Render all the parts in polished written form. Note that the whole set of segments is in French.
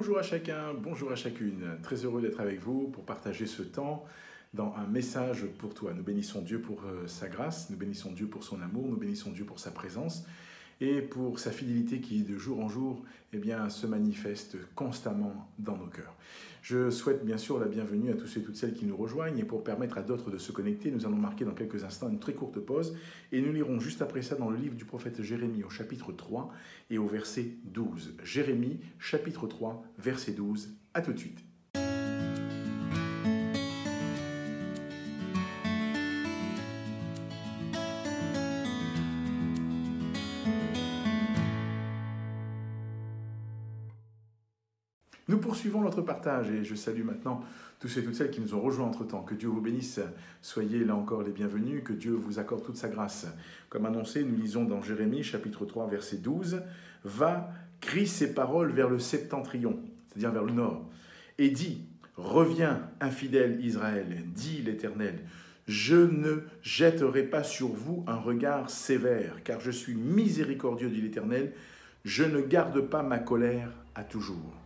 Bonjour à chacun, bonjour à chacune. Très heureux d'être avec vous pour partager ce temps dans un message pour toi. Nous bénissons Dieu pour sa grâce, nous bénissons Dieu pour son amour, nous bénissons Dieu pour sa présence et pour sa fidélité qui, de jour en jour, se manifeste constamment dans nos cœurs. Je souhaite bien sûr la bienvenue à tous ceux et toutes celles qui nous rejoignent, et pour permettre à d'autres de se connecter, nous allons marquer dans quelques instants une très courte pause, et nous lirons juste après ça dans le livre du prophète Jérémie au chapitre 3 et au verset 12. Jérémie, chapitre 3, verset 12. À tout de suite. Nous poursuivons notre partage et je salue maintenant tous ceux et toutes celles qui nous ont rejoints entre-temps. Que Dieu vous bénisse, soyez là encore les bienvenus, que Dieu vous accorde toute sa grâce. Comme annoncé, nous lisons dans Jérémie chapitre 3 verset 12, « Va, crie ces paroles vers le septentrion », c'est-à-dire vers le nord, et dis, « Reviens, infidèle Israël, dit l'Éternel, je ne jetterai pas sur vous un regard sévère, car je suis miséricordieux, dit l'Éternel, je ne garde pas ma colère à toujours. »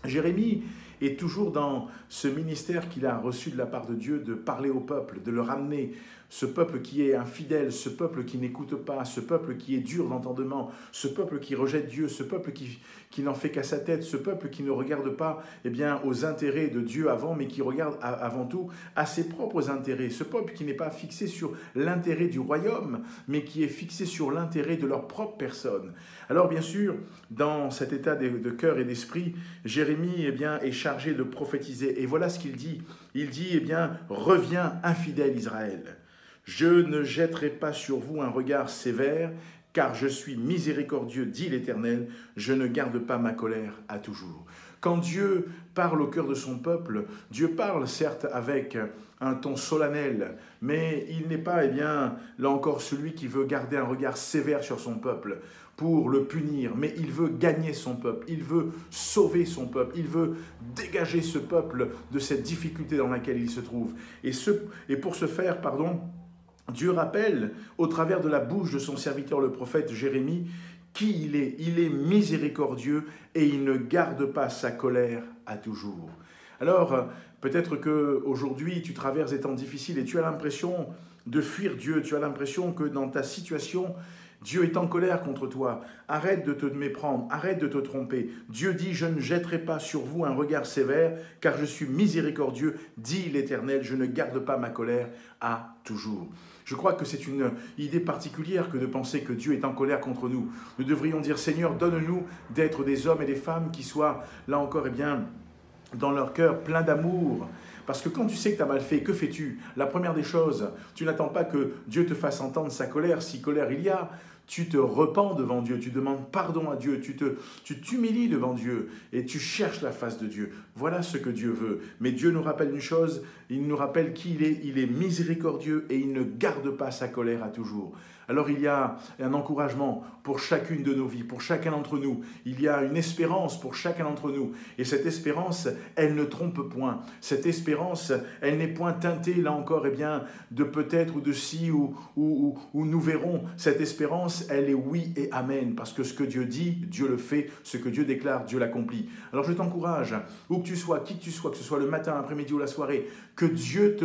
Jérémie est toujours dans ce ministère qu'il a reçu de la part de Dieu de parler au peuple, de le ramener, ce peuple qui est infidèle, ce peuple qui n'écoute pas, ce peuple qui est dur d'entendement, ce peuple qui rejette Dieu, ce peuple qui n'en fait qu'à sa tête, ce peuple qui ne regarde pas aux intérêts de Dieu avant, mais qui regarde avant tout à ses propres intérêts, ce peuple qui n'est pas fixé sur l'intérêt du royaume, mais qui est fixé sur l'intérêt de leur propre personne. Alors bien sûr, dans cet état de cœur et d'esprit, Jérémie est chargé de prophétiser. Et voilà ce qu'il dit. Il dit, reviens, infidèle Israël. Je ne jetterai pas sur vous un regard sévère, car je suis miséricordieux, dit l'Éternel, je ne garde pas ma colère à toujours. Quand Dieu parle au cœur de son peuple, Dieu parle certes avec un ton solennel, mais il n'est pas, là encore, celui qui veut garder un regard sévère sur son peuple pour le punir, mais il veut gagner son peuple, il veut sauver son peuple, il veut dégager ce peuple de cette difficulté dans laquelle il se trouve. Et pour ce faire, Dieu rappelle, au travers de la bouche de son serviteur le prophète Jérémie, qui il est. Il est miséricordieux et il ne garde pas sa colère à toujours. Alors, peut-être qu'aujourd'hui, tu traverses des temps difficiles et tu as l'impression de fuir Dieu, tu as l'impression que dans ta situation, Dieu est en colère contre toi. Arrête de te méprendre, arrête de te tromper. Dieu dit, je ne jetterai pas sur vous un regard sévère, car je suis miséricordieux, dit l'Éternel, je ne garde pas ma colère à toujours. Je crois que c'est une idée particulière que de penser que Dieu est en colère contre nous. Nous devrions dire, Seigneur, donne-nous d'être des hommes et des femmes qui soient, là encore, dans leur cœur plein d'amour. Parce que quand tu sais que tu as mal fait, que fais-tu? La première des choses, tu n'attends pas que Dieu te fasse entendre sa colère. Si colère il y a, tu te repens devant Dieu, tu demandes pardon à Dieu, tu t'humilies devant Dieu et tu cherches la face de Dieu. Voilà ce que Dieu veut. Mais Dieu nous rappelle une chose, il nous rappelle qui il est. Il est miséricordieux et il ne garde pas sa colère à toujours. Alors il y a un encouragement pour chacune de nos vies, pour chacun d'entre nous. Il y a une espérance pour chacun d'entre nous. Et cette espérance, elle ne trompe point. Cette espérance, elle n'est point teintée, là encore, de peut-être ou de si ou nous verrons. Cette espérance, elle est oui et amen. Parce que ce que Dieu dit, Dieu le fait. Ce que Dieu déclare, Dieu l'accomplit. Alors je t'encourage, où que tu sois, qui que tu sois, que ce soit le matin, l'après-midi ou la soirée, que Dieu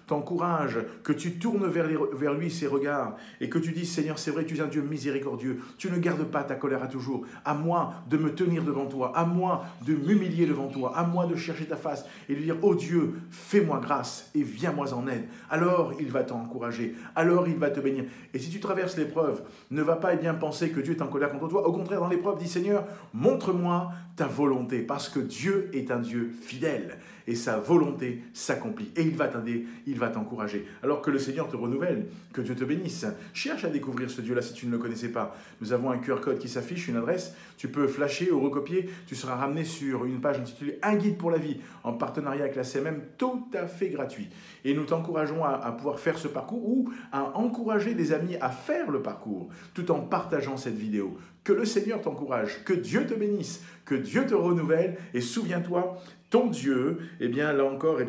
t'encourage, que tu tournes vers lui ses regards et que tu dis, Seigneur, c'est vrai, tu es un Dieu miséricordieux. Tu ne gardes pas ta colère à toujours. À moi de me tenir devant toi, à moi de m'humilier devant toi, à moi de chercher ta face et de dire, oh Dieu, fais-moi grâce et viens-moi en aide. Alors il va t'encourager, alors il va te bénir. Et si tu traverses l'épreuve, ne va pas penser que Dieu est en colère contre toi. Au contraire, dans l'épreuve, dis, Seigneur, montre-moi ta volonté, parce que Dieu est un Dieu fidèle et sa volonté s'accomplit. Et il va t'aider, il va t'encourager. Alors que le Seigneur te renouvelle, que Dieu te bénisse. Cherche à découvrir ce Dieu-là si tu ne le connaissais pas. Nous avons un QR code qui s'affiche, une adresse. Tu peux flasher ou recopier. Tu seras ramené sur une page intitulée « Un guide pour la vie » en partenariat avec la CMM, tout à fait gratuit. Et nous t'encourageons à pouvoir faire ce parcours ou à encourager des amis à faire le parcours tout en partageant cette vidéo. Que le Seigneur t'encourage, que Dieu te bénisse, que Dieu te renouvelle. Et souviens-toi, ton Dieu, là encore,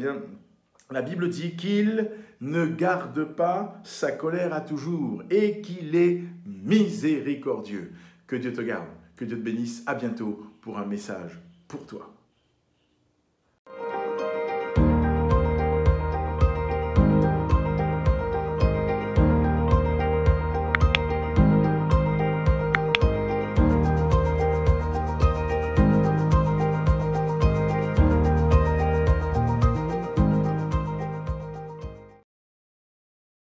la Bible dit qu'il ne garde pas sa colère à toujours et qu'il est miséricordieux. Que Dieu te garde, que Dieu te bénisse. À bientôt pour un message pour toi.